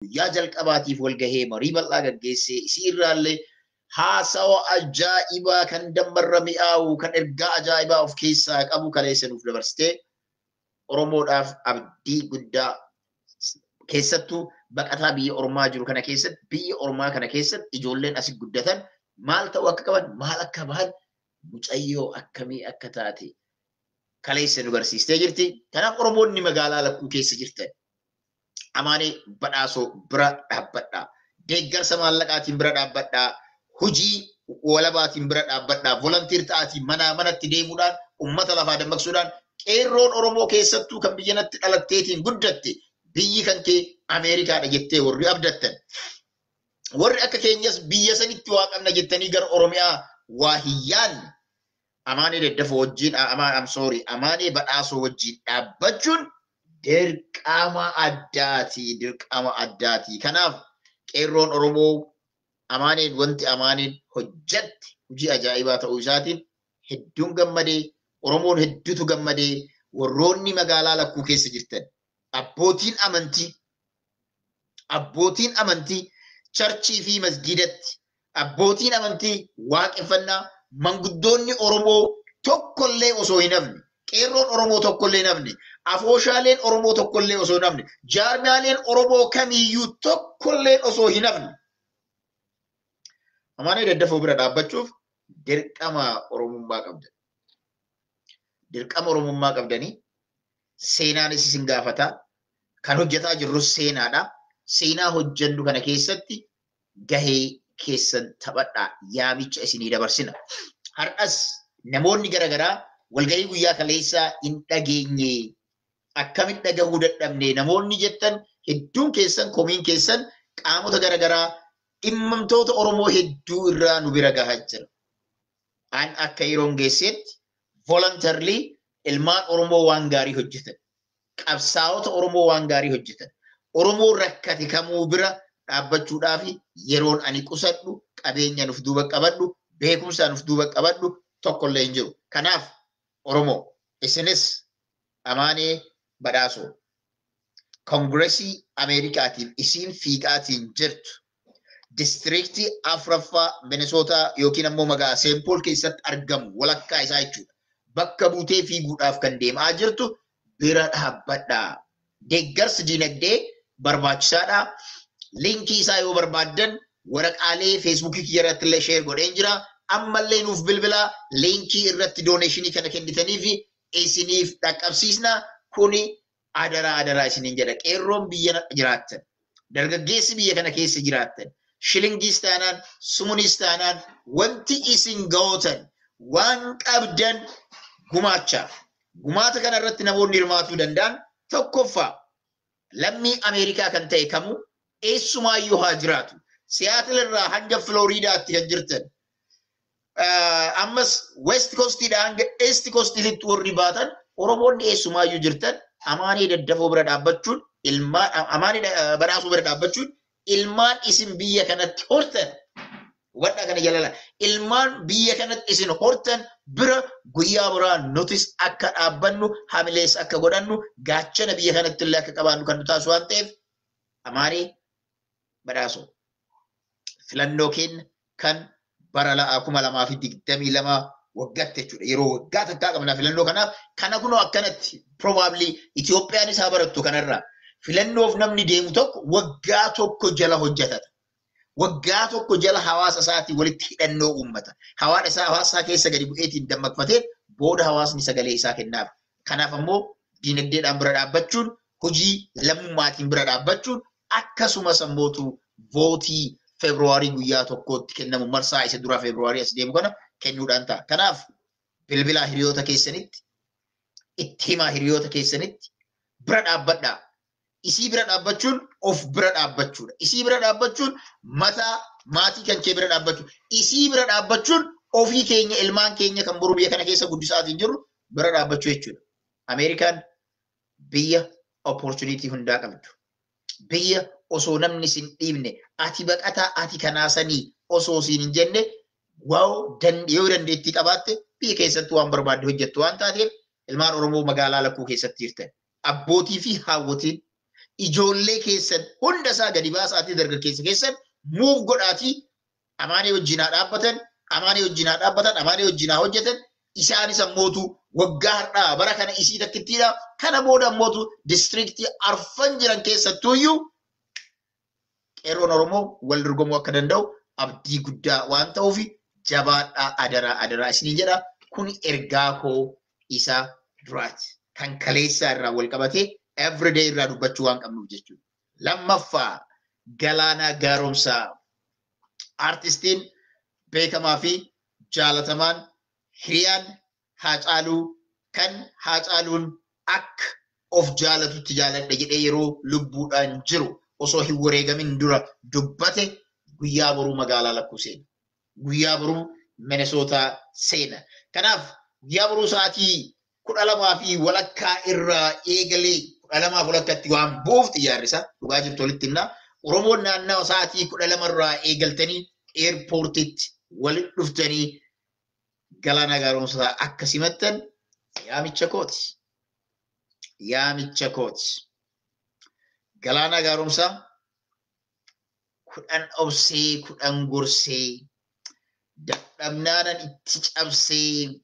guyyaa jalqabaatiif wal gahee marii bal'aa gaggeessee isii irraallee haasawa ajaa'ibaa kan dammarra mi'aawu kan ergaa ajaa'ibaa of keessaa qabu kaleessa nuuf dabarsitee Oromoodhaaf abdii guddaa keessattuu baqataa biyya ormaa jiru kana keessatti biyya ormaa kana keessatti ijoolleen asii guddatan maal ta'u akka qaban maal akka bahan mucayyoo akkamii akka taate kaleessa nu barsiistee jirti. Kanaaf Oromoonni magaalaa lakkuu keessa jirtan amaanee badhaasoo bira dhaabbadhaa. Deeggarsa maallaqaatiin bira dhaabbadhaa. Hojii walabaatiin bira dhaabbadhaa. Volontiir ta'aatiin manaa manatti deemuudhaan uummata lafaa dammaqsuudhaan qeerroon Oromoo keessattuu kan biyya natti dhalatteetiin guddatte biyyi kan kee Ameerikaadha jettee warri abdattan. Warri akka keenyas biyya sanitti waa qabna jettanii gara Oromiyaa waa hiyyaan amaanee daddafoo wajjin amaanee badhaasoo wajjin dhaabbachuun dirqama addaati. Kanaaf qeerroon Oromoo amaaneen wanti amaaneen hojjette hojii ajaa'ibaa ta'uu isaatiin hedduun gammadee Oromoon hedduutu gammadee warroonni magaalaa lakkuu keessa jirtan abbootiin amantii charchii fi masgidatti abbootiin amantii waaqeffannaa manguddoonni Oromoo tokkollee osoo hin hafne qeerroon Oromoo tokkollee hin hafne afooshaaleen Oromoo tokkollee osoo hin hafne jaarmiyaaleen Oromoo kamiiyyuu tokkollee osoo hin hafne amaanee daddafoo bira dhaabbachuuf dirqama Oromummaa qabdan. Dirqama Oromummaa qabdanii seenaanis isin gaafata. Kan hojjetaa jirrus seenaadha. Seenaa hojjennu kana keessatti gahee keessan taphadhaa yaamicha isinii dabarsina. Har'as namoonni garaagaraa walgahii guyyaa kaleessaa hin dhageenye akkamitti dhagahuu dadhabne namoonni jettan hedduun keessan komiin keessan qaamota garaagaraa dhimmamtoota Oromoo hedduu irraa nu bira gahaa jira. An akka yeroon geessetti voluntarily ilmaan Oromoo waan gaarii hojjetan. Qabsaa'ota Oromoo waan gaarii hojjetan. Oromoo rakkate kamuu bira dhaabbachuudhaaf yeroon ani qusadhu qabeenya nuuf duuba qabadhu beekumsa nuuf duuba qabadhu tokkollee hin jiru. Kanaaf Oromoo isinis amaanee badhaasoo Koongireesii Ameerikaatiin isiin fiigaatiin jirtu distriiktii Afuraffaa Minisootaa yookiin ammoo magaalaa Seenpool keessatti argamu walakkaa isaa jechuudha. Bakka buutee fiiguudhaaf kan deemaa jirtu bira dhaabbadhaa. Deeggarsi dinagdee barbaachisaadha. Linkii isaa yoo barbaaddan waraqaalee feesbuukii irratti illee sheer godheen jira. Ammallee nuuf bilbilaa linkii irratti dooneeshinii kana kennitanii fi isiniif dhaqqabsiisna. Kuni adaraa isiniin jedha. Qeerroon biyya jiraattan. Dargaggeessi biyya kana keessa jiraattan. Shilingis taanaan sumunis taanaan wanti isin gootan waan qabdan gumaacha. Gumaata kana irratti namoonni hirmaatuu danda'an tokkoffaa lammii Ameerikaa kan ta'e kamuu eessumaayyuu haa jiraatu. Siyaatil irraa hanga Filooriidaatti kan jirtan. Ammas West Coastidhaa hanga East Coastiitti warri baatan Oromoonni eessumaayyuu jirtan amaanee daddafoo bira dhaabbachuun amaanee badhaasoo bira dhaabbachuun ilmaan isin biyya kanatti hortan wadha kana jalala ilmaan biyya kanatti isin hortan bira guyyaa biraa nutis akka dhaabbannu hamilees akka godhannu gaachana biyya kanatti illee akka qabaannu kan nu taasisu waan ta'eef amaanee badhaasoo filannoo keenya kan bara 2022 waggaatti jechuudha. Yeroo waggaa takkaa qabna filannoo kanaaf kana kunoo akkanatti probably Itoophiyaan isaa barattu kanarraa filannoof namni deemu tokko waggaa tokko jala hojjetata. Waggaa tokko jala hawaasa isaatii walitti hidhannoo uummata. Hawaasa isaa keessa gadi bu'eetiin dammaqfatee booda hawaasni sagalee isaa kennaaf. Kanaaf ammoo dinagdeedhaan bira dhaabbachuun hojii lammummaatiin bira dhaabbachuun akkasumas ammootu vootii Feebruwaarii guyyaa tokkootti kennamu marsaa isa duraa Feebruwaarii as deemu kana kennuudhaan ta'a. Kanaaf bilbilaa hiriyoota keessanitti itti himaa hiriyoota keessanitti bira dhaabbadhaa. Isii bira dhaabbachuun of bira dhaabbachuudha. Isii bira dhaabbachuun mataa maatii kan kee bira dhaabbachuudha. Isii bira dhaabbachuun ofii keenya ilmaan keenya kan boru biyya kana keessa guddisaatiin jirru bira dhaabbachuu jechuudha. Ameerikaan biyya opportunity hundaa qabdu. Biyya osoo namni sin dhiibne ati baqataa ati kanaasanii osoo siin hin jenne yoo dandeettii qabaatte biyya keessatti waan barbaadde hojjettu waan taateef ilmaan Oromoo magaalaa lakkuu keessatti jirtan. Abbootii fi haawwotiin ijoollee keessan hunda isaa gadi baasaatii dargaggeessa keessan muuf godhaatii amaanii wajjinaa dhaabbatan, amaanii wajjinaa dhaabbatan, amaanii wajjinaa hojjetan, isaanis ammootu waggaa har'aa bara kana isii takkittiidha. Kana booda ammootu distriktii arfan jiran keessattuuyyuu qeerroon Oromoo wal dorgomuu akka danda'u abdii guddaa waan ta'uuf jabaadhaa adaraa isinii jedha. Kun ergaa koo isa duraati. Kan kaleessaa irraa wal qabatee everyday irraa dubbachuu waan qabnuuf jechuudha. Lammaffaa Galaanaa Gaaromsaa artistiin beekamaa fi jaalatamaan hiriyaan Haacaaluu kan Haacaaluun akka of jaalatutti jaaladha jedhee yeroo lubbuudhaan jiru osoo hin wareegamin dura dubbate guyyaa boruu magaalaa lakkuu seena. Guyyaa boruu Minnesota seena. Kanaaf guyyaa boruu sa'aatii 12:00 irraa eegalee 12:00 waan buuf xiyyaarrisa dhugaa jirtu walitti himna. Oromoon naannoo sa'aatii 12 irraa eegaltanii eerpoortiitti walitti dhuftanii Galaanaa Gaaromsaa akka simattan yaamicha kooti. Yaamicha kooti. Galaanaa Gaaromsaa 10 obsee 10 gorsee dadhabnaanan itti cabsee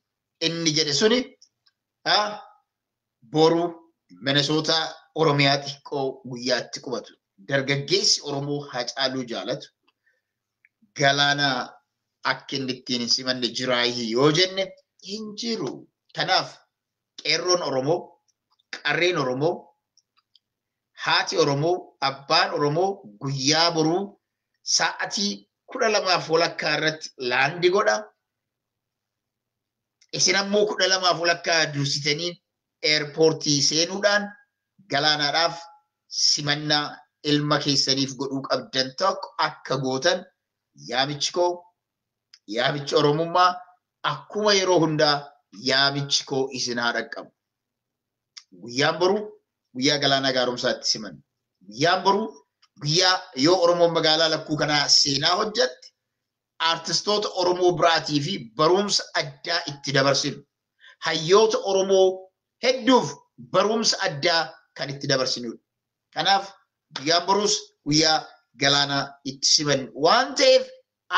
inni jedhe suni boru Minnesota Oromiyaa xiqqoo guyyaatti qubatu. Dargaggeessi Oromoo Haacaaluu jaalatu Galaanaa akka inni ittiin hin simanne jiraayii yoo jenne hin jiru. Kanaaf qeerroon Oromoo, qarreen Oromoo, haati Oromoo, abbaan Oromoo guyyaa boruu sa'aatii 12:00 irratti laandi godha. Isin ammoo 12:00 dursitanii eerpoortii seenuudhaan Galaanaadhaaf simannaa ilma keessaniif godhuu qabdan tokko akka gootan yaamichi koo, yaamichi Oromummaa akkuma yeroo hundaa yaamichi koo isin haa dhaqqabu. Guyyaan boruu guyyaa Galaanaa Gaaromsaatti siman. Guyyaan boruu guyyaa yoo Oromoon magaalaa lakkuu kanaa seenaa hojjette artistoota Oromoo biraatii fi barumsa addaa itti dabarsinu. Hayyoota Oromoo hedduuf barumsa addaa kan itti dabarsinudha. Kanaaf guyyaan boruus guyyaa Galaanaa itti siman waan ta'eef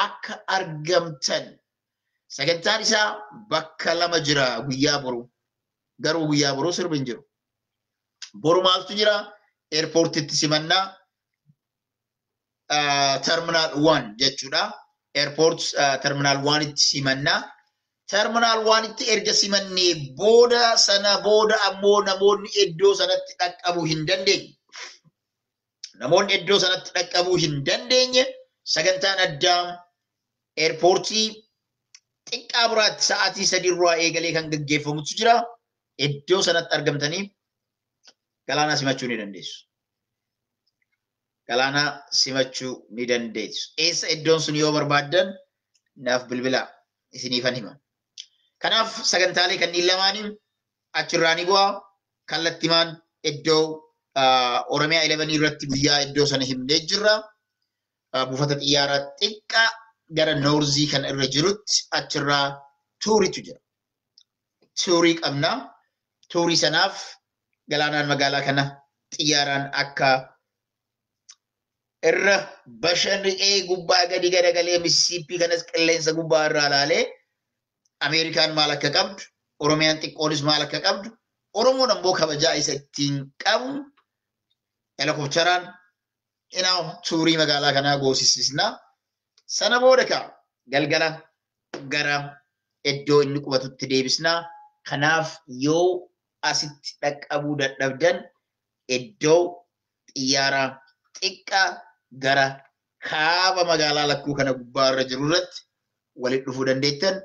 akka argamtan. Sagantaan isaa bakka 2 jira guyyaa boruu. Garuu guyyaa boruu sirbi hin jiru. Boru maaltu jira? Eerpoortiitti simannaa terminal 1 jechuudha. Airport terminal 1 itti simannaa. Terminal 1 itti erga simannee booda sana booda ammoo namoonni iddoo sanatti dhaqqabuu hin dandeenye. Namoonni iddoo sanatti dhaqqabuu hin dandeenye sagantaan addaa airportii xiqqaa biraatti sa'aatii 3 irraa eegalee kan gaggeeffamutu jira. Iddoo sanatti argamtanii Galaanaa simachuu ni dandeessu. Galaanaa simachuu ni dandeessu. Eessa iddoon sun yoo barbaaddan naaf bilbilaa isiniifan hima. Kanaaf sagantaalee kanneen lamaanii achirraa ni bu'aa. Kallattimaan iddoo Oromiyaa 11 irratti guyyaa iddoo sana himnee jirra. Buufata xiyyaaraa xiqqaa gara Noorzii kan irra jirutti achirraa tuuriitu jira. Tuurii qabna. Tuurii sanaaf Galaanaan magaalaa kana xiyyaaraan akka irra bashannanee gubbaa gadi garagalee Mississippi kanas qilleensa gubbaa irraa ilaalee Ameerikaan maal akka qabdu, Oromiyaan xiqqoonis maal akka qabdu, Oromoon ammoo kabajaa isa ittiin qabu helikopteraan tuurii magaalaa kanaa goosisnaa. Sana booda galgala gara iddoo inni qubatutti deebisnaa. Kanaaf yoo asitti dhaqqabuu dadhabdan iddoo xiyyaaraa xiqqaa gara kaaba magaalaa lakkuu kana gubbaa irra jiru irratti walitti dhufuu dandeettan.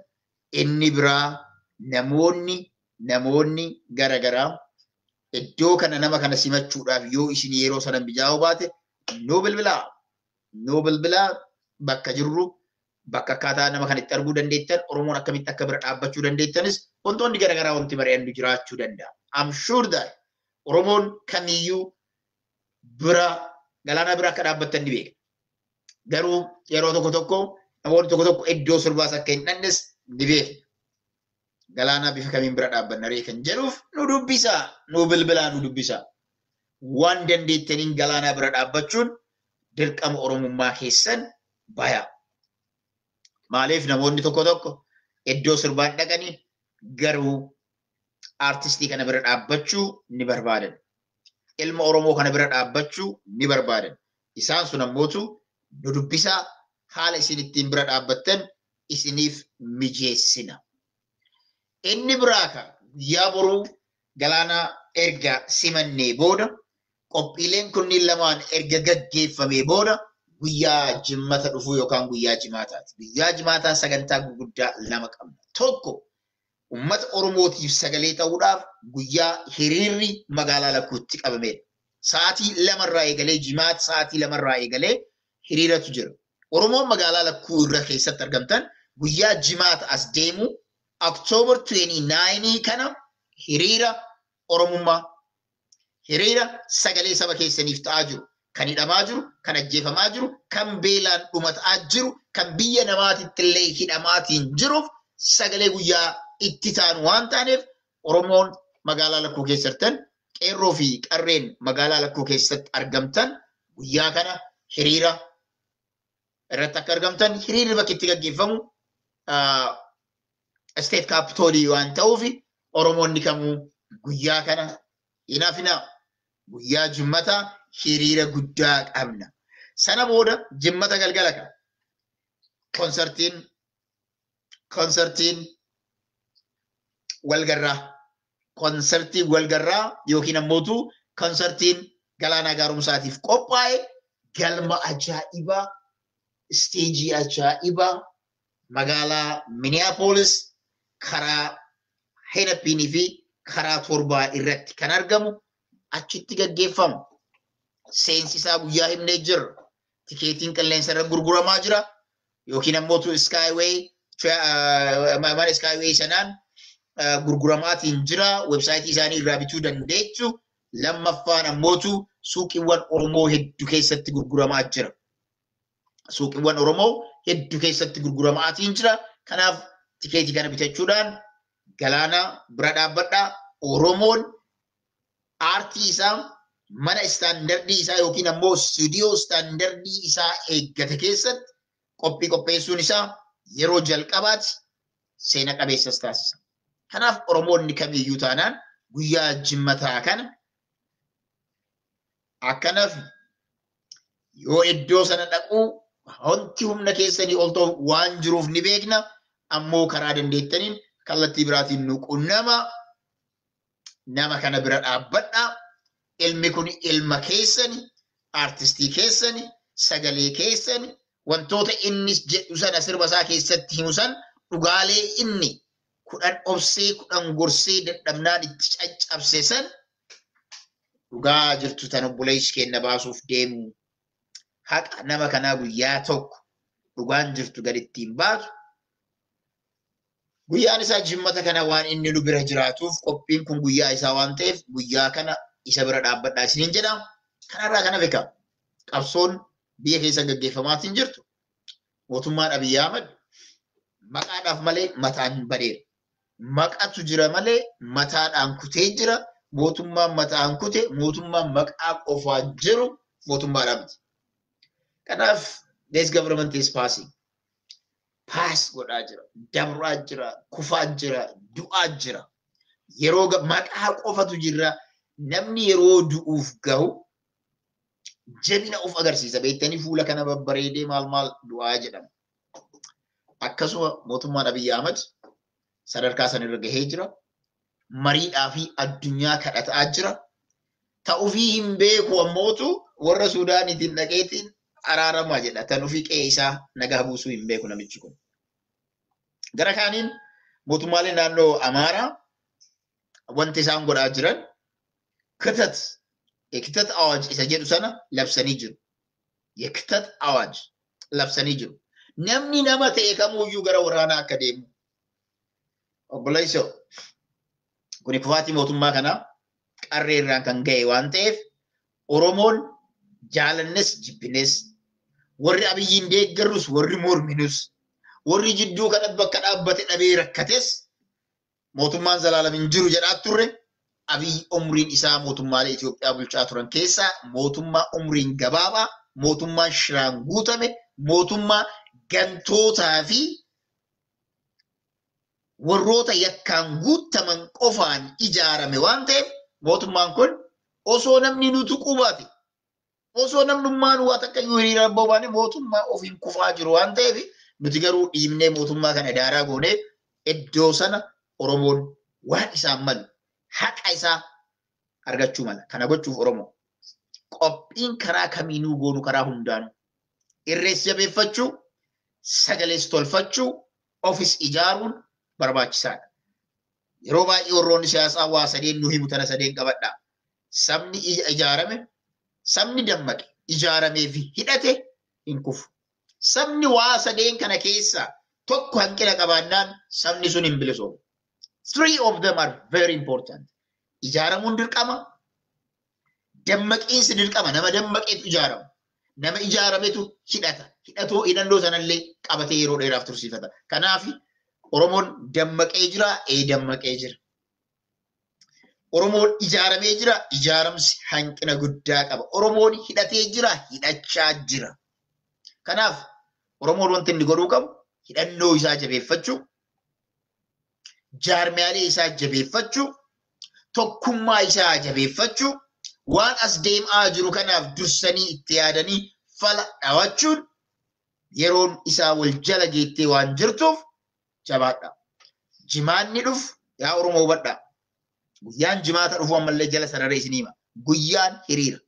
Inni biraa namoonni garagaraa iddoo kana nama kana simachuudhaaf yoo isin yeroo sana mijaa'uu baate nuu bilbilaa bakka jirru bakka akkaataa nama kan itti arguu dandeettan Oromoon akkamitti akka bira dhaabbachuu dandeettanis wantoonni garagaraa wanti mari'annu jiraachuu danda'a. I'm sure that Oromoon kamiyyuu bira Galaanaa bira akka dhaabbattan ni beeka. Garuu yeroo tokko namoonni tokko iddoo sirbaas akka hin dhannes ni beeka. Galaanaa bifa kamiin bira dhaabbanna ree kan jedhuuf nu dubbisa. Nu bilbilaa nu dubbisa. waan dandeettaniin galaana bira dhaabbachuun dirqama oromummaa keessan baya. Maaliif namoonni tokko tokko iddoo sirbaan dhaqanii garuu artistii kana bira dhaabbachuu ni barbaadan. Ilma Oromoo kana bira dhaabbachuu ni barbaadan. Isaan sun ammootu nu dubbisaa haala isin ittiin bira dhaabbattan isiniif mijeessina. Inni biraaka guyyaa boruu galaana erga simannee booda qophiileen kunniin lamaan erga gaggeeffamee booda guyyaa jimmata dhufuu yookaan guyyaa jimaataati. Guyyaa jimaataa sagantaa gurguddaa lama qabna. Tokko ummata Oromootiif sagalee ta'uudhaaf guyyaa hiriirri magaalaa Lakkuutti qabamedha. Sa'aatii lamarraa eegalee jimaata sa'aatii lamarraa eegalee hiriiratu jira. Oromoon magaalaa Lakkuu irra keessatti argamtan guyyaa jimaata as deemu October 29 kana hiriira Oromummaa hiriira sagalee saba keessaniif ta'aa jiru. Kan hidhamaa jiru, kan ajjeefamaa jiru, kan beelaan dhumataa jiru, kan biyya namaatitti illee hidhamaatiin jiruuf sagalee guyyaa itti taanu waan taaneef Oromoon magaalaa Lakkuu keessattan qeerroo fi qarreen magaalaa Lakkuu keessatti argamtan guyyaa kana hiriira irratti akka argamtan hiriirri bakki itti gaggeeffamu state capitolii waan ta'uuf Oromoonni kamuu guyyaa kana hinaafina guyyaa jimmataa hiriira guddaa qabna. Sana booda jimmata galgala kana konsertiin walgarraa yookiin ammootu konsertiin galaanaa gaarumsaatiif qophaa'e galma ajaa'ibaa isteejii ajaa'ibaa magaalaa Minneapolis karaa Henappiinii fi karaa torbaa irratti kan argamu achitti gaggeeffamu. Seensisaa guyyaa himnee jirra. Tikeetiin qilleensa irra gurguramaa jira. Yookiin ammootu Skyway sanaan gurguramaatiin jira. Websaayitii isaanii irraa bituu dandeessu. Lammaffaan ammootu suuqiiwwan Oromoo hedduu keessatti gurguramaa jira. Suuqiiwwan Oromoo hedduu keessatti gurguramaatiin jira. Kanaaf tikeetii kana bitachuudhaan galaana bira dhaabbadhaa. Oromoon aartii isaa mana istaandardii isaa yookiin ammoo stuudiyoo istaandardii isaa eeggate keessatti qopheessuun isaa yeroo jalqabaati seena qabeessas taasisa. Kanaaf Oromoonni kamiyyuu taanaan guyyaa jimmataa kana akkanaaf yoo iddoo sana dhaquu wanti humna keessanii ol ta'u waan jiruuf ni beekna. Ammoo karaa dandeettaniin kallattii biraatiin nu qunnama. Nama kana bira dhaabbadhaa. Ilmi kun ilma keessani, artistii keessani, sagalee keessani, wantoota inni jedhu sana sirba isaa keessatti himu san dhugaalee inni kudhan obsee kudhan gorsee dadhabnaan itti caccabse san dhugaa jirtu tan obboleessi kenna baasuuf deemu haqa nama kanaa guyyaa tokko dhugaan jirtu gad ittiin baatu. Guyyaan isaa jimmata kana waan inni nu bira jiraatuuf qophiin kun guyyaa isaa waan ta'eef guyyaa kana isa bira dhaabbadhaa isiniin jedha. Kanarraa kana beeka. Qabsoon biyya keessa gaggeeffamaatiin jirtu. Mootummaan Abiy Ahmed maqaadhaaf malee mataan badeera. Maqatu jira malee mataadhaan kutee jira. Mootummaan mataan kute mootummaan maqaa qofaa jiru mootummaadhaan miti. Kanaaf this government is passing. Pass godhaa jira. Dabraa jira. Kufaa jira. Du'aa jira. Yeroo maqaa qofatu jira. Namni yeroo du'uuf gahu jabina of agarsiisa. Beektanii fuula kana babbareedee maal du'aa jedhama. Akkasuma mootummaan Abiy Ahmed sadarkaa sanarra gahee jira. Mariidhaa fi addunyaa kadhataa jira. Ta'uufii hin beeku ammootu warra Suudaaniitiin dhaqeetiin araaramaa jedha. Tan ofii qe'ee isaa nagaa buusuu hin beeku namichi kun. Gara kaaniin mootummaalee naannoo Amaaraa wanti isaan godhaa jiran የክተት አዋጅ isa jedhu sana labsanii jiru. የክተት አዋጅ labsanii jiru. Namni nama ta'e kamuyyuu gara waraanaa akka deemu. Obboleessoo kuni kufaatii mootummaa kanaa qarree irraan kan ga'e waan ta'eef Oromoon jaalannes jibbines warri Abiyyiin deeggarrus warri morminus warri jidduu kanatti bakka dhaabbate dhabee rakkates mootummaan zalaalam hin jiru jedhaa turre Abiy umriin isaa mootummaalee Itoophiyaa bulchaa turan keessaa mootummaa umriin gabaabaa, mootummaa shiraan guutame, mootummaa gantootaa fi warroota yakkaan guutaman qofaan ijaarame waan ta'eef mootummaan kun osoo namni nuti qubate osoo namnummaan waa takka iyyuu hiriira bobbaane mootummaa ofiin kufaa jiru waan ta'eef nuti garuu dhiibnee mootummaa kana daaraa goonee iddoo sana Oromoon waan isaan malu haqa isaa argachuu mala. Kana gochuuf Oromoo qophiin karaa kamiinuu goonu karaa hundaanuu irrees jabeeffachuu, sagalees tolfachuu, ofis ijaaruun barbaachisaadha. Yeroo baay'ee warroonni siyaasaa waa sadeen nu himu tana sadeen qabadhaa. Sabni ijaarame, sabni dammaqe, ijaaramee fi hidhate hin kufu. Sabni waa sadeen kana keessaa tokko hanqina qabaannaan sabni sun hin bilisoomu. Three of them are very important. Ijaaramuun dirqama, dammaqiinsi dirqama, nama dammaqeetu ijaarama. Nama ijaarametu hidhata. Hidhatoo sanallee qabatee yeroo dheeraaf tursiifata. Kanaaf Oromoon dammaqee jira, dammaqee jira. Oromoon ijaaramee jira, ijaaramsi hanqina guddaa qaba. Oromoon hidhatee jira, hidhachaa jira. Kanaaf Oromoon wanti inni godhuu qabu hidhannoo isaa jabeeffachuu, jaarmiyaalee isaa jabeeffachuu, tokkummaa isaa jabeeffachuu, waan as deemaa jiru kanaaf dursanii itti yaadanii fala dhawachuun yeroon isaa wal jala geettee waan jirtuuf jabaadha. Jimaanni dhufu yaa Oromoo hubadhaa. Guyyaan jimaata dhufu ammallee jala sararee isin hima. Guyyaan hiriira.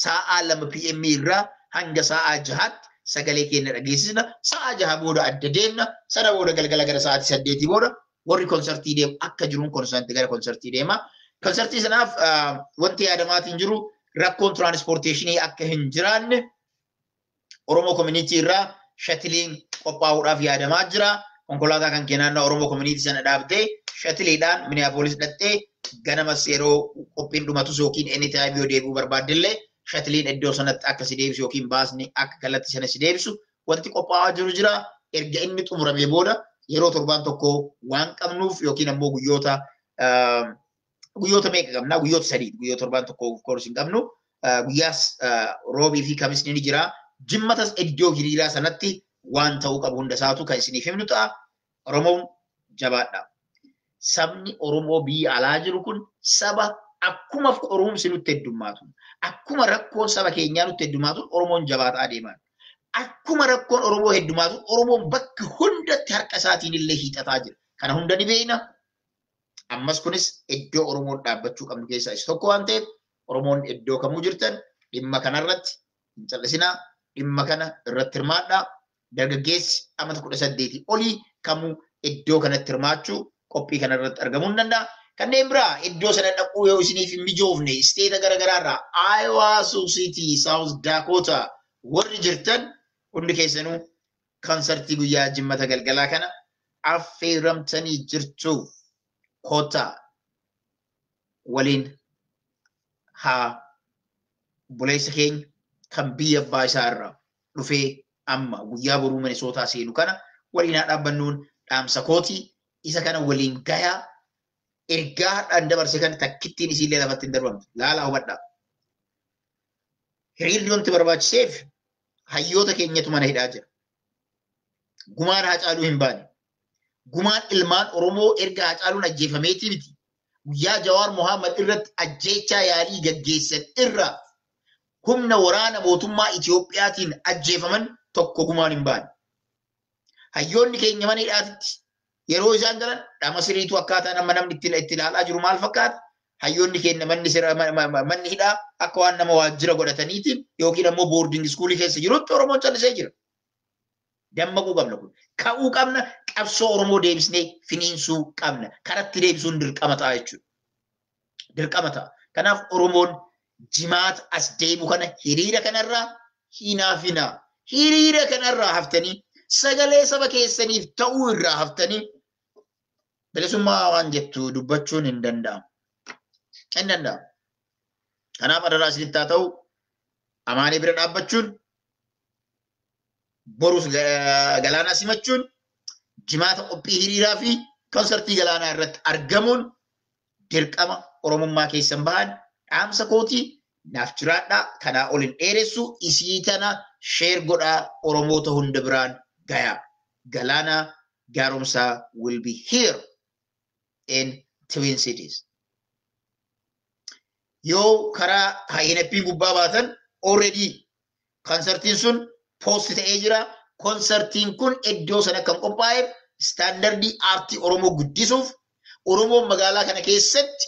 Sa'aa 2 PM irraa hanga sa'aa 6tti sagalee keenya dhageessisna. Sa'aa 6 booda adda deemna. Sana booda galgala gara sa'aatii 8 booda warri konsertii deemu akka jiruun konsertii gara konsertii deema. Konsertii sanaaf wanti yaadamaatiin jiru rakkoon tiraanspoorteeshinii akka hin jiraanne Oromoo Community irraa shatiliin qophaa'uudhaaf yaadamaa jira. Konkolaataa kan keenyaannaa Oromoo Community sana dhaabdee shatiliidhaan Minneapolis dhattee ganamas yeroo qophiin dhumatus yookiin anytime yoo deebi'uu barbaaddellee shatiliin iddoo sanatti akka si deebisu yookiin baasni akka kallattii sana si deebisu wanti qophaa'aa jiru jira. Erga inni xumuramee booda yeroo torbaan tokko waan qabnuuf yookiin ammoo guyyoota meeqa qabna? Guyyoota 3. Guyyoota torbaan tokko of course hin qabnu. Guyyaas roobii fi kamisni ni jira. Jimmatas iddoo hiriiraa sanatti waan ta'uu qabu hunda isaatu kan isiniif himnu ta'a. Oromoon jabaadha. Sabni Oromoo biyya alaa jiru kun saba akkuma qorumsi nutti heddummaatu, akkuma rakkoon saba keenyaa nutti heddummaatu Oromoon jabaataa deemaa. Akkuma rakkoon Oromoo heddummaatu Oromoon bakka hundatti harka isaatiin illee hiixataa jira. Kana hunda ni beekna. Ammas kunis iddoo Oromoon dhaabbachuu qabnu keessaa isa tokko waan ta'eef Oromoon iddoo kamuu jirtan dhimma kanarratti hin callisinaa. Dhimma kana irratti hirmaadhaa. Dargaggeessi amata 18 olii kamuu iddoo kanatti hirmaachuu qophii kanarratti argamuu ni danda'a. Kanneen biraa iddoo sana dhaquu yoo isiniif hin mijoofne isteeta garaagaraarraa Iowa, Sioux City, South Dakota warri jirtan hundi keessanuu konsertii guyyaa jimmata galgalaa kana affeeramtanii jirtu. Kota waliin haa buleessa keenya kan biyya abbaa isaa irraa dhufee amma guyyaa boruu Minisootaa seenu kana waliin haa dhaabbannuun dhaamsa kooti. Isa kana waliin gayaa ergaa dhaan dabarse kan takkittiin isiillee lafatti hin darbamtu. Laalaa hubadhaa. Hiriirri wanti barbaachiseef hayyoota keenyatu mana hidhaa jira. Gumaan Haacaaluu hin baane. Gumaan ilmaan Oromoo erga Haacaaluun ajjeefameetii miti. Guyyaa Jawaar Mohaammed irratti ajjeechaa yaalii gaggeessan irraa humna waraana mootummaa Itoophiyaatiin ajjeefaman tokko gumaan hin baane. Hayyoonni keenya mana hidhaatitti yeroo isaan galan dhama siriitu akkaataa nama namni itti ilaalaa jiru maal fakkaata? Hayyoonni keenya manni hidhaa akka waan nama waajjira godhataniitiin yookiin ammoo boarding schoolii keessa jirutti Oromoon callisee jira. Dammaquu qabna kun. Ka'uu qabna qabsoo Oromoo deebisnee finiinsuu qabna. Karatti deebisuun dirqama ta'a jechuudha. Dirqama ta'a. Kanaaf Oromoon jimaata as deebi'u kana hiriira kanarraa hinaafinaa. Hiriira kanarraa haftanii sagalee saba keessaniif ta'uu irraa haftanii bilisummaa waan jettu dubbachuun hin danda'amu. Hin danda'amu. Kanaaf adaraa isinitti haa ta'u amaanii bira dhaabbachuun borus galaanaa simachuun jimaata qophii hiriiraa fi konsertii galaanaa irratti argamuun dirqama oromummaa keessan bahan dhaamsa kooti naaf jiraadha kanaa ol hin dheeressu isii tana sheer godhaa oromoota hunda biraan gayaa Galaana Gaaromsaa will be here in Twin Cities. Yoo karaa INP gubbaa baatan already konsertiin sun post ta'ee jira. Konsertiin kun iddoo sana kan qophaa'eef standardii aartii Oromoo guddisuuf Oromoon magaalaa kana keessatti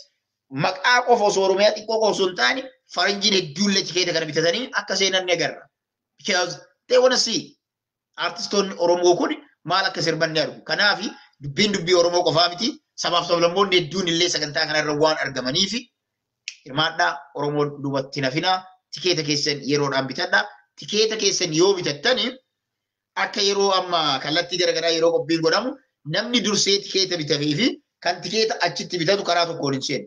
maqaa qofa osoo Oromiyaa xiqqoo qofa osoo hin taane faranjiin hedduun tikeeta kana bitatanii akka seenan ni agarra. Because they want to see artistoonni Oromoo kun maal akka sirban ni argu. Kanaaf dubbii Oromoo qofaa miti sabaaf sablammoonni hedduun illee sagantaa kanarra waan argamaniif hirmaadhaa Oromoo duubatti nafinaa tikeeta keessan yeroodhaan bitadhaa. Tikeeta keessan yoo bitattanii akka yeroo amma kallattii garaagaraa yeroo qophiin godhamu namni dursee tikeeta bitatee fi kan tikeeta achitti bitatu karaa tokkoon hin seenu.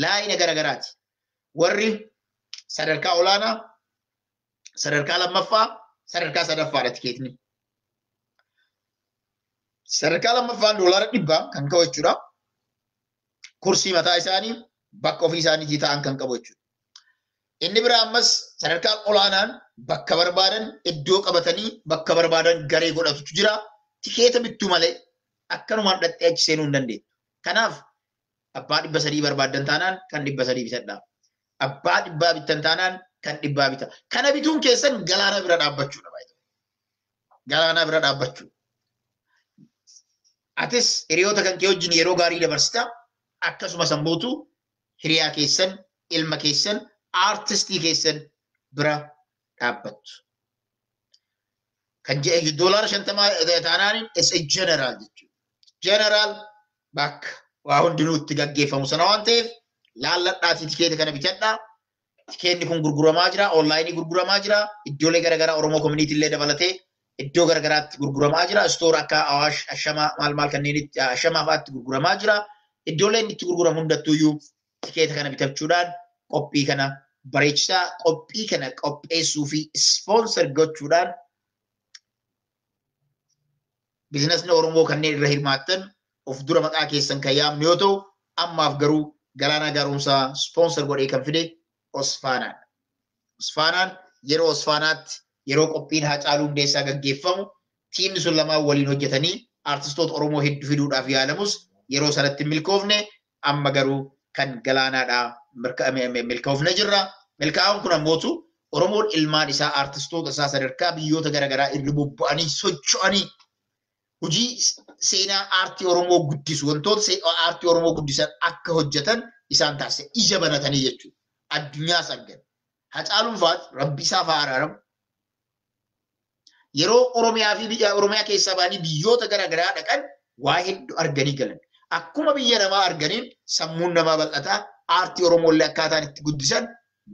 Laayina garaagaraati. Warri sadarkaa olaanaa, sadarkaa lammaffaa, sadarkaa sadaffaadha tikeetni. Sadarkaa lammaffaan doolaara 100 kan qabu jechuudha. Kursii mataa isaanii bakka ofii isaaniitii ta'an kan qabu jechuudha. Inni biraa ammas sadarkaa olaanaan bakka barbaadan iddoo qabatanii bakka barbaadan garee godhatutu jira. Tikeeta bittuu malee akkanumaan dhattee achi seenuu hin dandeettu. Kanaaf abbaa 300 barbaadan taanaan kan 300 bitadhaa. Abbaa 100 bittan taanaan kan 100 bita. Kana bituun keessan galaana bira dhaabbachuudha. Galaana bira dhaabbachuu. Atis hiriyoota kan kee wajjin yeroo gaarii dabarsita. Akkasumas ammootu hiriyaa keessan, ilma keessan, artistii keessan bira dhaabbattu. Kan jedhe doolaara 50 taanaan is a general jechuudha. General bakka waa hundinuu itti gaggeeffamu sana waan ta'eef laalladhaatii tikeeta kana bitadhaa. Tikeenni kun gurguramaa jira, onlaayinii gurguramaa jira, iddoolee garaagaraa Oromoo community illee dabalatee iddoo garaagaraatti gurguramaa jira. Stoora akka Awaash, Ashamaa, maal kanneenitti Ashamaa fa'aatti gurguramaa jira. Iddoolee inni itti gurguramu hundattuuyyuu tikeeta kana bitachuudhaan qophii kana bareechisaa qophii kana qopheessuu fi ispoonsar gochuudhaan biizinasni Oromoo kanneen irra hirmaattan of dura maqaa keessan kan yaamnu yoo ta'u ammaaf garuu Galaana Gaaromsaa ispoonsar godhee kan fide Osfaanaan. Osfaanaan yeroo Osfaanaatti yeroo qophiin Haacaaluu Hundeessaa gaggeeffamu tiimni sun lamaan waliin hojjetanii artistoota Oromoo hedduu fiduudhaaf yaalamus yeroo sanatti milkoofne amma garuu kan Galaanaadhaa milkoofne jirra. Milkaa'uun kun ammootu Oromoon ilmaan isaa artistoota isaa sadarkaa biyyoota garaagaraa irra bobba'anii socho'anii hojii seenaa aartii Oromoo guddisu wantoota aartii Oromoo guddisan akka hojjetan isaan taasise ija banatanii jechuudha. Addunyaas argan. Haacaaluun fa'aati rabbi isaa fa'aa araaramu. Yeroo Oromiyaa keessaa ba'anii biyyoota garaagaraa dhaqan waa hedduu arganii galan. Akkuma biyya namaa arganiin sammuun namaa bal'ataa aartii Oromoolee akkaataan itti guddisan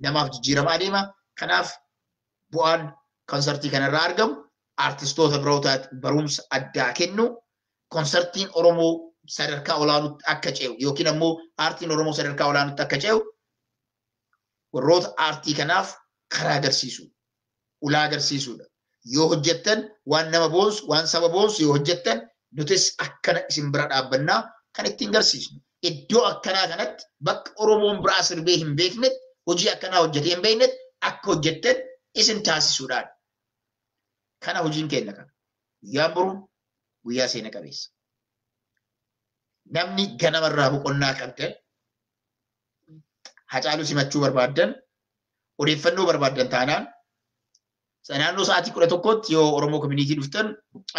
namaaf jijjiiramaa deema. Kanaaf bu'aan konsertii kanarraa argamu artistoota birootaatti barumsa addaa kennu konsertiin Oromoo sadarkaa olaanutti akka ce'u yookiin ammoo aartiin Oromoo sadarkaa olaanutti akka ce'u warroota aartii kanaaf karaa agarsiisu, ulaa agarsiisuudha. Yoo hojjettan waan nama boonsu, waan saba boonsu yoo hojjettan nutis akkana isin bira dhaabbannaa kan ittiin agarsiisnu. Iddoo akkanaa kanatti bakka Oromoon biraa sirbee hin beeknetti, hojii akkanaa hojjetee hin beeknetti akka hojjettan isin taasisuudhaan. Kana hojiin keenya kana. Guyyaan boruun guyyaa seena qabeessa. Namni ganamarraa boqonnaa qabdan, Haacaaluu simachuu barbaaddan, odeeffannoo barbaaddan taanaan naannoo sa'aatii 11tti yoo Oromoo community dhuftan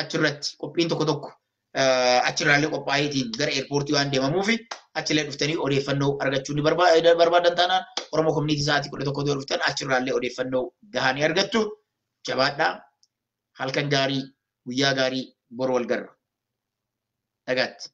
achirratti qophiin tokko achirraallee qophaa'eetiin gara eerpoortii waan deemamuuf achillee dhuftanii odeeffannoo argachuu ni barbaadan taanaan Oromoo community sa'aatii 11tti yoo dhuftan achirraallee odeeffannoo gahaa ni argattu. Jabaadhaa. Halkan gaarii, guyyaa gaarii, boru wal garra. Nagaatti.